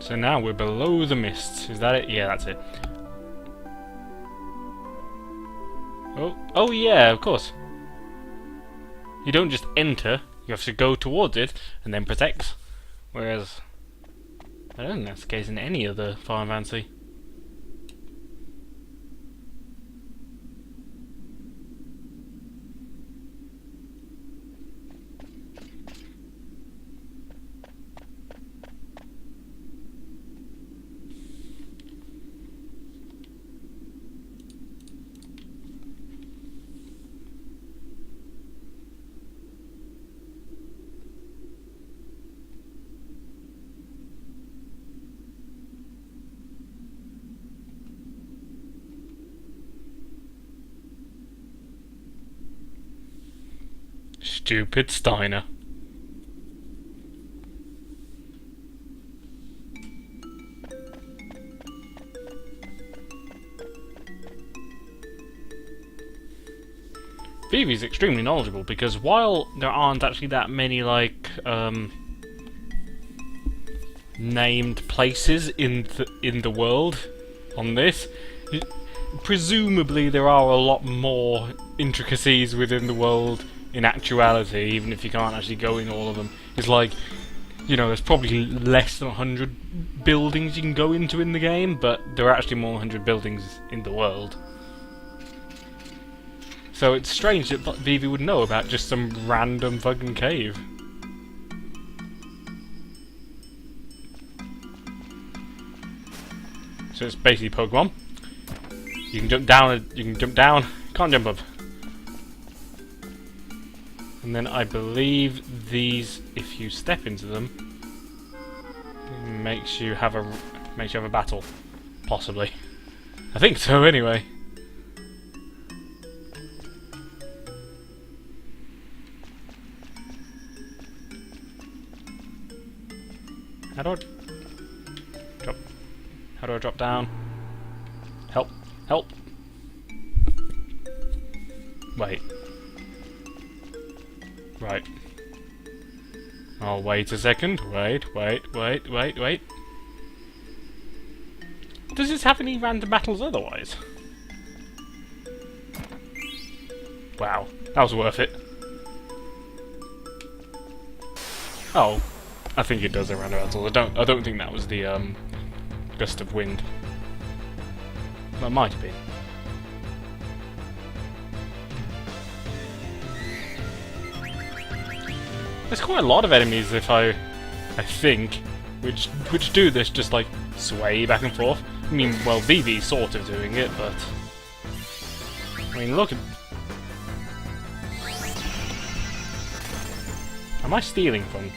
So now we're below the mist. Is that it? Yeah, that's it. Oh yeah, of course. You don't just enter, you have to go towards it and then protect. Whereas, I don't think that's the case in any other Final Fantasy. Stupid Steiner. Vivi's extremely knowledgeable because while there aren't actually that many named places in the world on this, presumably there are a lot more intricacies within the world in actuality, even if you can't actually go in all of them. It's like, you know, there's probably less than 100 buildings you can go into in the game, but there are actually more than 100 buildings in the world. So it's strange that Vivi would know about just some random fucking cave. So it's basically Pokemon. You can jump down, can't jump up. And then I believe these, if you step into them, makes you have a battle, possibly. I think so, anyway. How do I drop down? Help! Help! Wait. Right. I'll wait a second. Wait. Does this have any random battles otherwise? Wow, that was worth it. Oh, I think it does have random battles. I don't think that was the gust of wind. Well, it might have been. There's quite a lot of enemies, I think, which do this, just like sway back and forth. I mean, well, Vivi's sort of doing it, but I mean, look at. Am I stealing from?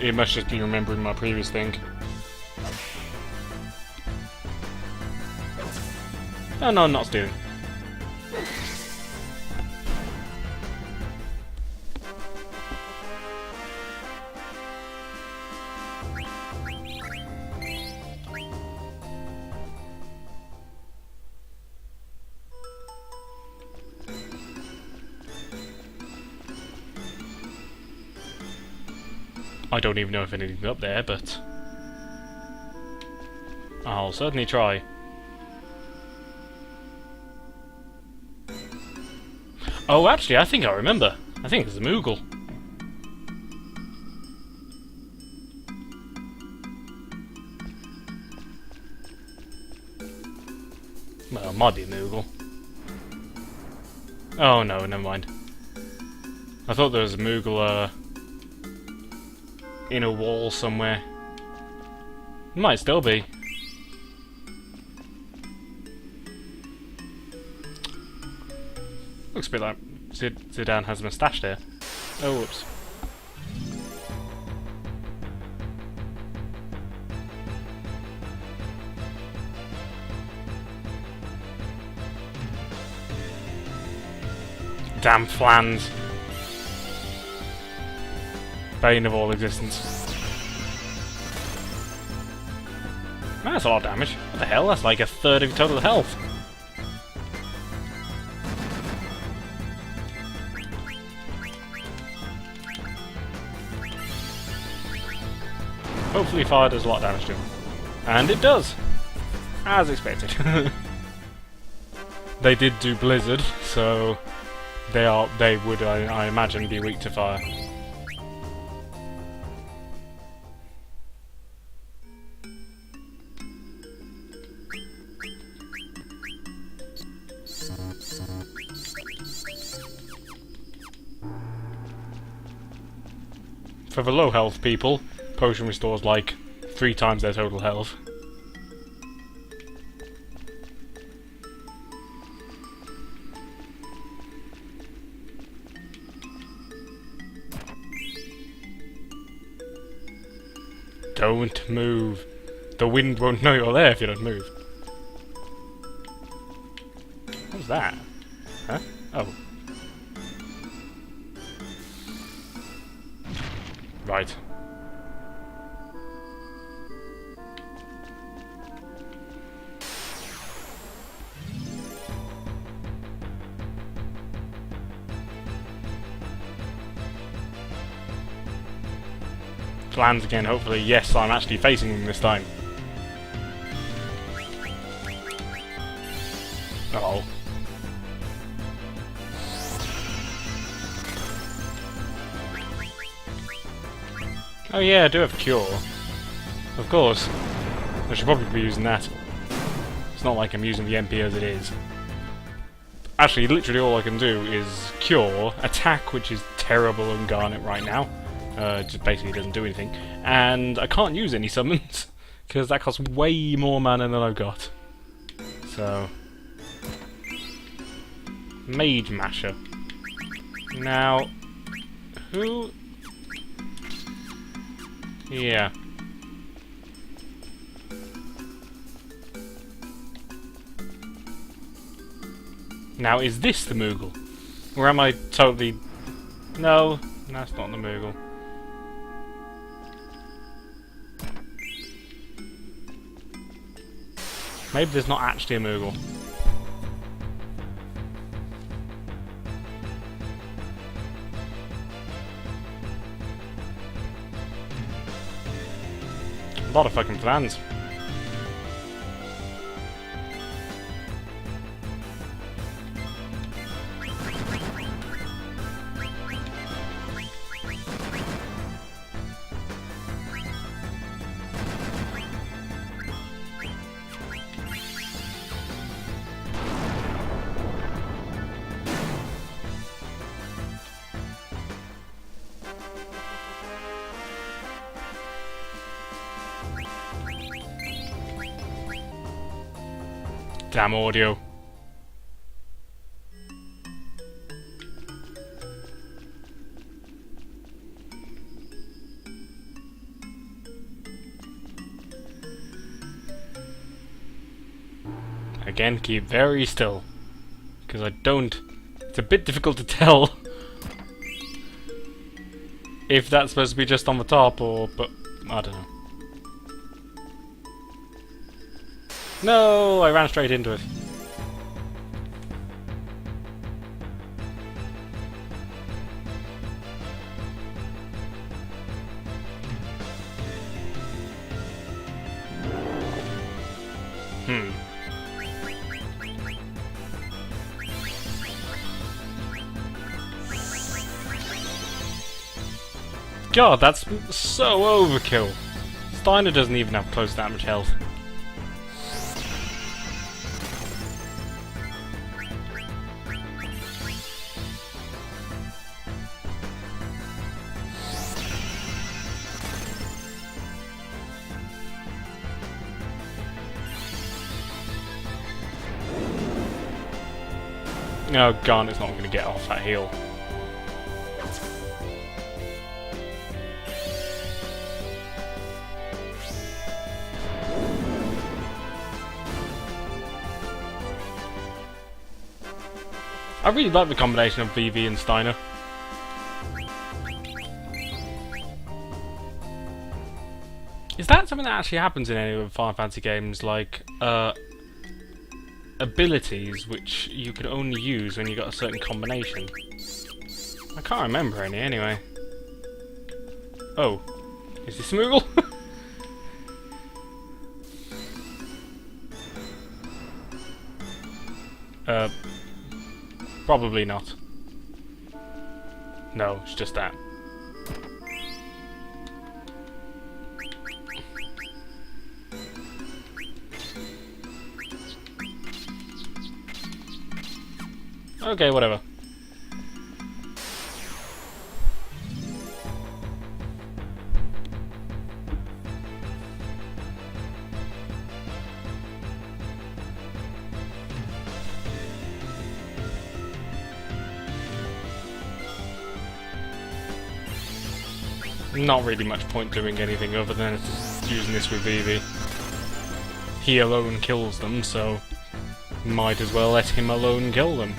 It must just be remembering my previous thing. Oh no, I'm not stealing. I don't even know if anything's up there, but I'll certainly try. Oh, actually, I think I remember. I think it's a Moogle. Well, it might be a Moogle. Oh no, never mind. I thought there was a Moogle, in a wall somewhere. Might still be. Looks a bit like Zidane has a moustache there. Oh, whoops. Damn flans. Bane of all existence. Man, that's a lot of damage. What the hell? That's like a third of your total health. Hopefully fire does a lot of damage to him. And it does! As expected. They did do Blizzard, so they would, I imagine, be weak to fire. For the low health people, potion restores like 3 times their total health. Don't move. The wind won't know you're there if you don't move. What's that? Huh? Oh. Right. Lands again, hopefully. Yes, I'm actually facing him this time. Uh-oh. Oh yeah, I do have a cure. Of course. I should probably be using that. It's not like I'm using the MP as it is. Actually, literally all I can do is cure, attack, which is terrible on Garnet right now. It just basically doesn't do anything. And I can't use any summons, because that costs way more mana than I've got. So... Mage Masher. Now... Who... Yeah. Now, is this the Moogle? Or am I totally... No, that's not the Moogle. Maybe there's not actually a Moogle. A lot of fucking plans. Damn audio. Again, keep very still. Because I don't... It's a bit difficult to tell if that's supposed to be just on the top or... but I don't know. No, I ran straight into it. God, that's so overkill. Steiner doesn't even have close to that much health. Oh, Garnet's not going to get off that heal. I really like the combination of VV and Steiner. Is that something that actually happens in any of the Final Fantasy games, like, abilities which you can only use when you got a certain combination? I can't remember any, anyway. Oh. Is this Moogle? Probably not. No, it's just that. Okay, whatever. Not really much point doing anything other than just using this with Vivi. He alone kills them, so might as well let him alone kill them.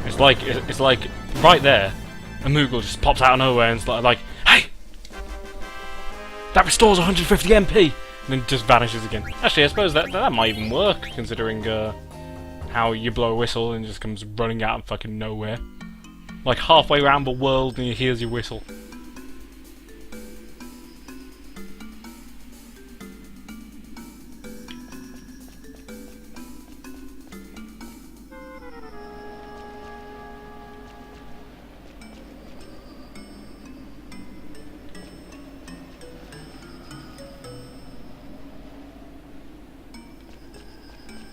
It's like right there, a Moogle just pops out of nowhere and it's like, hey, that restores 150 MP, and then just vanishes again. Actually, I suppose that might even work, considering how you blow a whistle and it just comes running out of fucking nowhere, like halfway around the world, and he hears your whistle.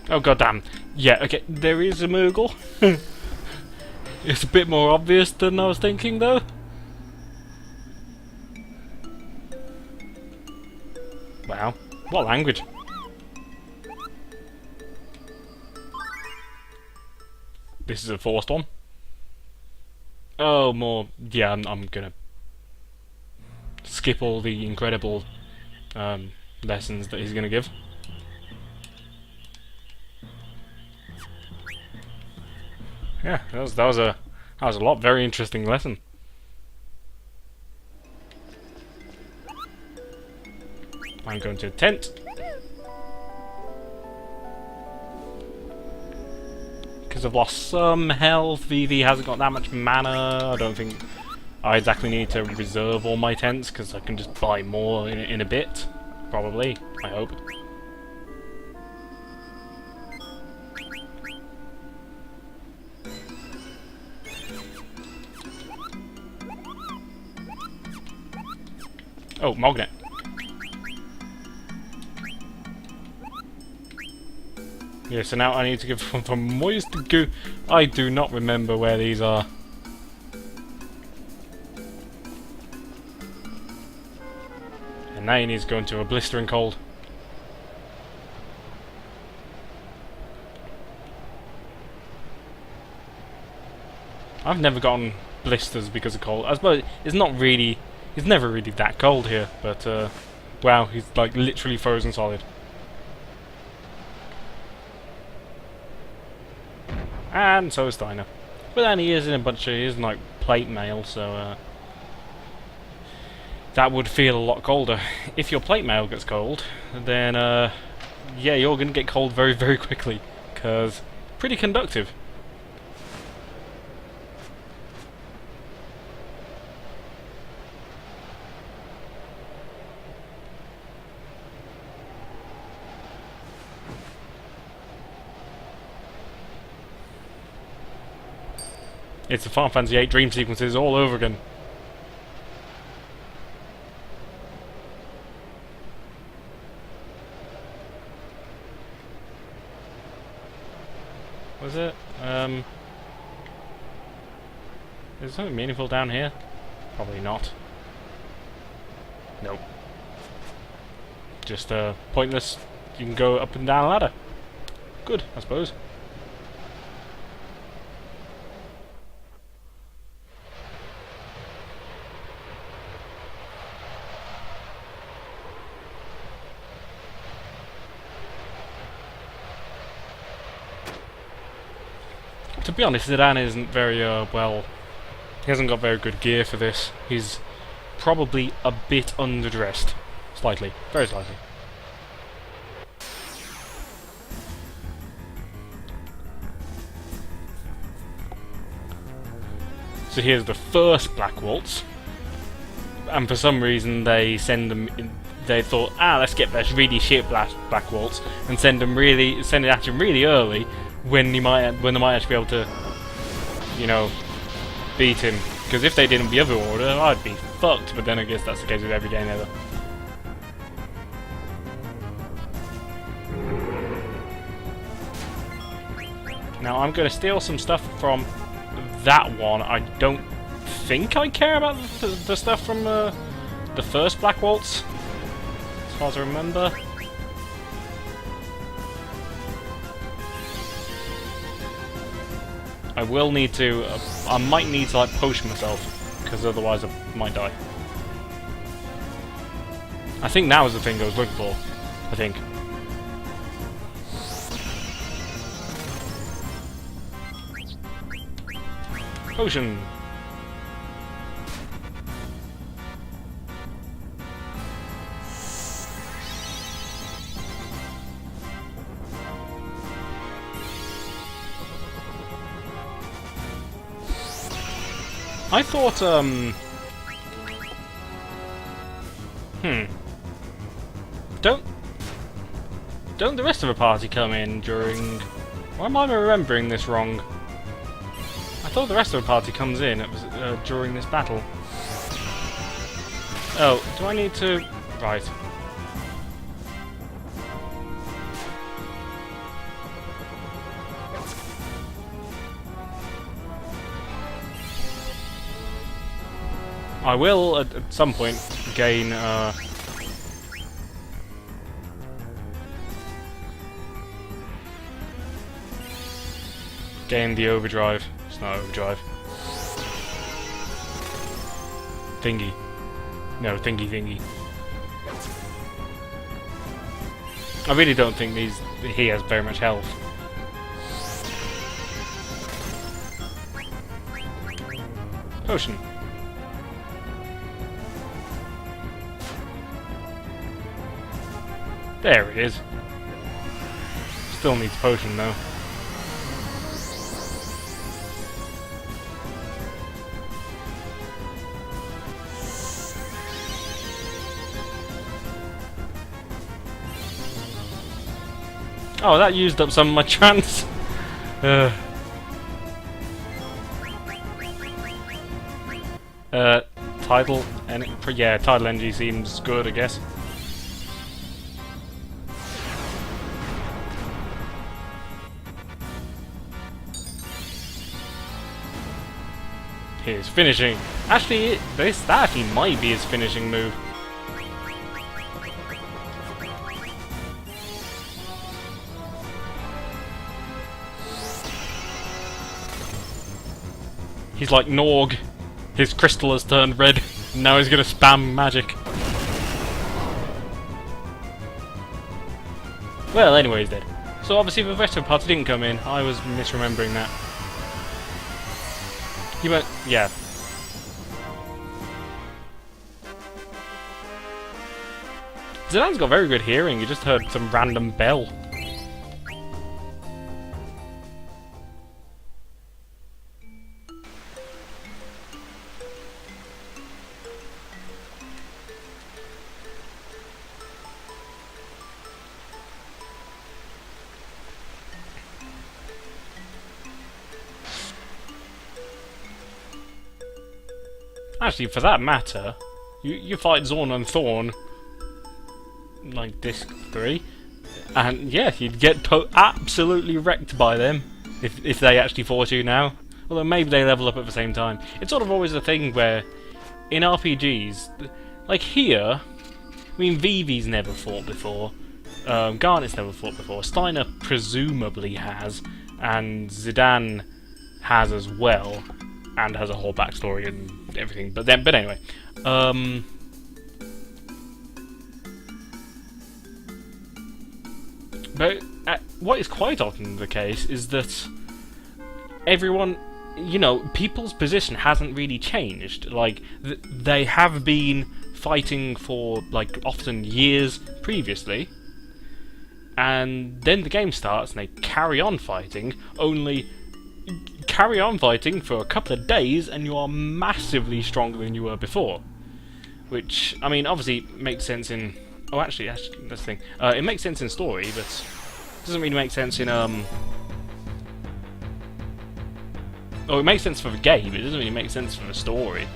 Oh goddamn! Yeah, okay, there is a Moogle. It's a bit more obvious than I was thinking, though. Wow, what language? This is a forced one. Oh, more. Yeah, I'm gonna skip all the incredible lessons that he's gonna give. Yeah, that was a lot very interesting lesson. I'm going to a tent. Because I've lost some health, Vivi hasn't got that much mana. I don't think I exactly need to reserve all my tents, because I can just buy more in a bit. Probably, I hope. Oh, Mognet. Yeah, so now I need to give one from Moist Goo. I do not remember where these are. And now he needs to go into a blistering cold. I've never gotten blisters because of cold. I suppose it's not really... It's never really that cold here, but wow, he's like literally frozen solid. And so is Steiner. But then he is in a bunch of... He is in like plate mail, so that would feel a lot colder. If your plate mail gets cold, then yeah, you're gonna get cold very, very quickly, because pretty conductive. It's the Final Fantasy VIII dream sequences all over again. Was it? Is there something meaningful down here? Probably not. Nope. Just pointless. You can go up and down a ladder. Good, I suppose. To be honest, Zidane isn't very, well... He hasn't got very good gear for this. He's probably a bit underdressed. Slightly. Very slightly. So here's the first Black Waltz. and for some reason they send them. They thought, let's get this really shit Black Waltz and send it at him really early when they might actually be able to, you know, beat him. Because if they didn't the other order, I'd be fucked. But then I guess that's the case with every game ever. Now I'm going to steal some stuff from that one. I don't think I care about the stuff from the first Black Waltz, as far as I remember. I will need to. I might need to like potion myself, because otherwise I might die. I think that was the thing I was looking for. I think. Potion. I thought, Don't the rest of the party come in during... Why am I remembering this wrong? I thought the rest of the party comes in during this battle. Oh, do I need to... Right. I will, at some point, gain, gain the overdrive. It's not overdrive. Thingy. No, thingy. I really don't think he has very much health. Potion. There it is. Still needs potion though. Oh, that used up some of my chance. Tidal and yeah, tidal energy seems good, I guess. His finishing. Actually, that actually might be his finishing move. He's like Norg. His crystal has turned red. And now he's gonna spam magic. Well, anyway, he's dead. So obviously the rest of the party didn't come in. I was misremembering that. You went, yeah. Zidane's got very good hearing. You just heard some random bell. Actually, for that matter, you fight Zorn and Thorn, like Disc 3, and yeah, you'd get absolutely wrecked by them if they actually fought you now. Although maybe they level up at the same time. It's sort of always a thing where, in RPGs, like here, I mean, Vivi's never fought before, Garnet's never fought before, Steiner presumably has, and Zidane has as well, and has a whole backstory and everything. But anyway, but what is quite often the case is that everyone, you know, people's position hasn't really changed. Like they have been fighting for like often years previously, and then the game starts and they carry on fighting. Only carry on fighting for a couple of days and you are massively stronger than you were before. which, I mean, obviously makes sense in... Oh, actually, that's the thing. It makes sense in story, but it doesn't really make sense in, Oh, it makes sense for the game, but it doesn't really make sense for the story.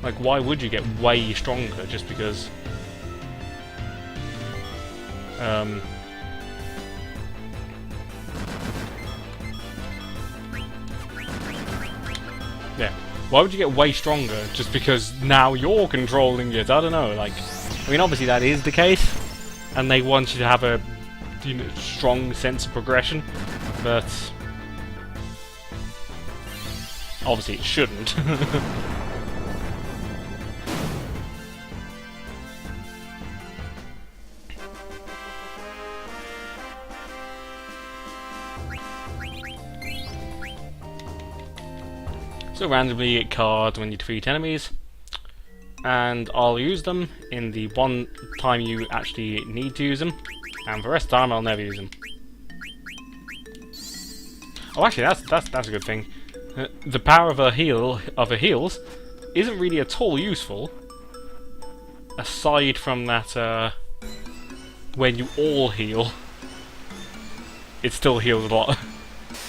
Like, why would you get way stronger just because... Yeah. Why would you get way stronger just because now you're controlling it? I don't know, like... I mean, obviously that is the case, and they want you to have a strong sense of progression, but... Obviously it shouldn't. So randomly get cards when you defeat enemies, and I'll use them in the one time you actually need to use them, and for the rest of the time I'll never use them. Oh, actually, that's a good thing. The power of a heals isn't really at all useful, aside from that when you all heal, it still heals a lot.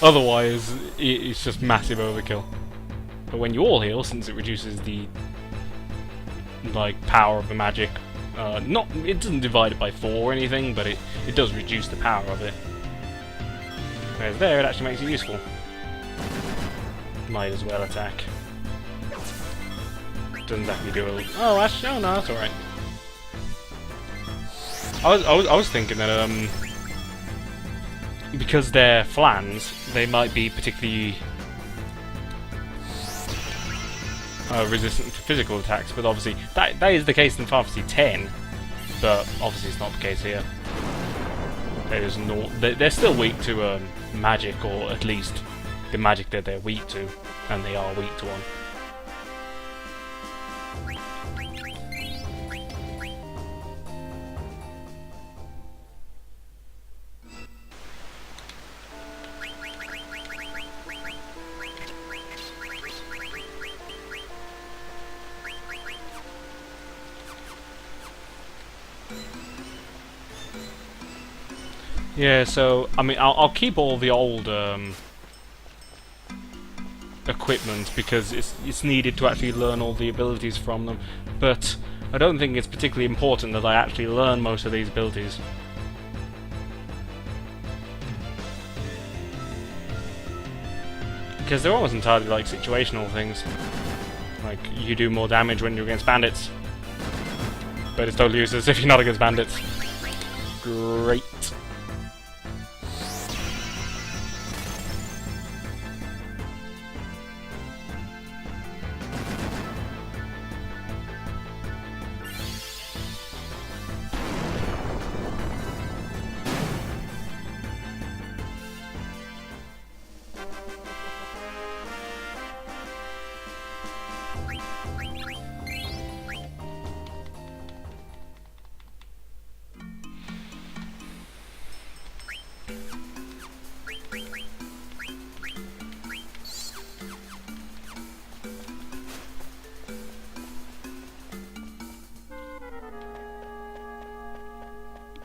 Otherwise, it's just massive overkill. But when you all heal, since it reduces the power of the magic, it doesn't divide it by 4 or anything, but it does reduce the power of it. Whereas there, it actually makes it useful. Might as well attack. Doesn't actually do a... Oh, actually, oh no, that's alright. I was thinking that because they're flans, they might be particularly resistant to physical attacks, but obviously that is the case in Final Fantasy X, but obviously it's not the case here. They're still weak to magic, or at least the magic that they're weak to, and they are weak to one. Yeah, so I mean, I'll keep all the old equipment because it's needed to actually learn all the abilities from them, but I don't think it's particularly important that I actually learn most of these abilities. Because they're almost entirely like situational things. Like, you do more damage when you're against bandits, but it's totally useless if you're not against bandits. Great.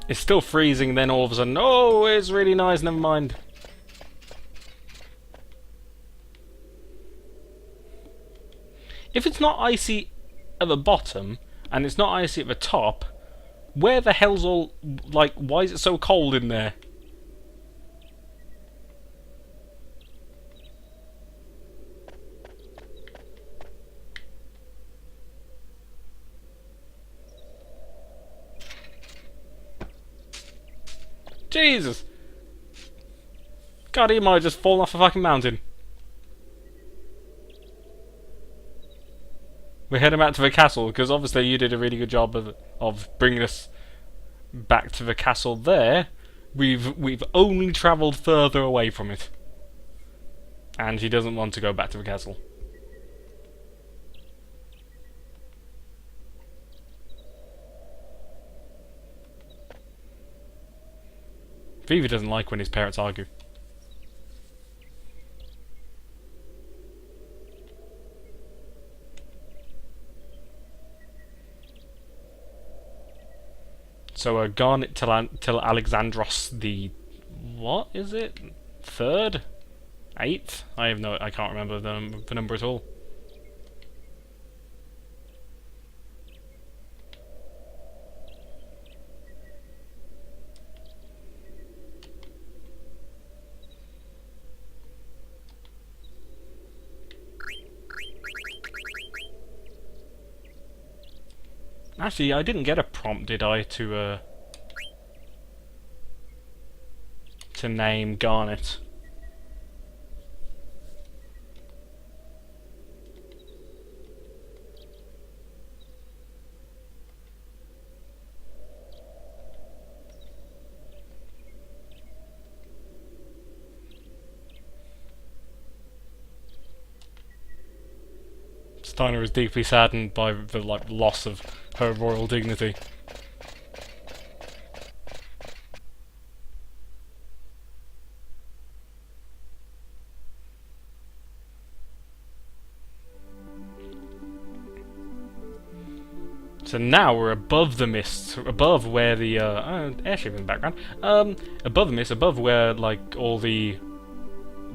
It's still freezing, then all of a sudden, oh, it's really nice, never mind. If it's not icy at the bottom, and it's not icy at the top, where the hell's all, like, why is it so cold in there? Jesus! God, he might have just fallen off a fucking mountain. We're heading back to the castle, because obviously you did a really good job of bringing us back to the castle there. We've only travelled further away from it. And he doesn't want to go back to the castle. Viva doesn't like when his parents argue. So gone till Alexandros the... what is it? 3rd? 8th? I can't remember the number at all. Actually, I didn't get a prompt, did I, to name Garnet? Steiner is deeply saddened by the loss of her royal dignity. So now we're above the mist, above where the airship in the background. Above the mist, above where like all the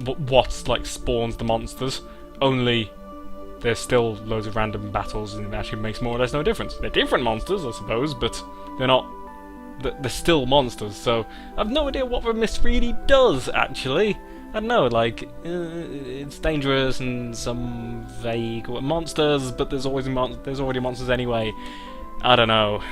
what's like spawns the monsters. Only there's still loads of random battles, and it actually makes more or less no difference. They're different monsters, I suppose, but they're not. They're still monsters. So I've no idea what the mist really does. Actually, I don't know. Like it's dangerous and some vague monsters, but there's already monsters anyway. I don't know.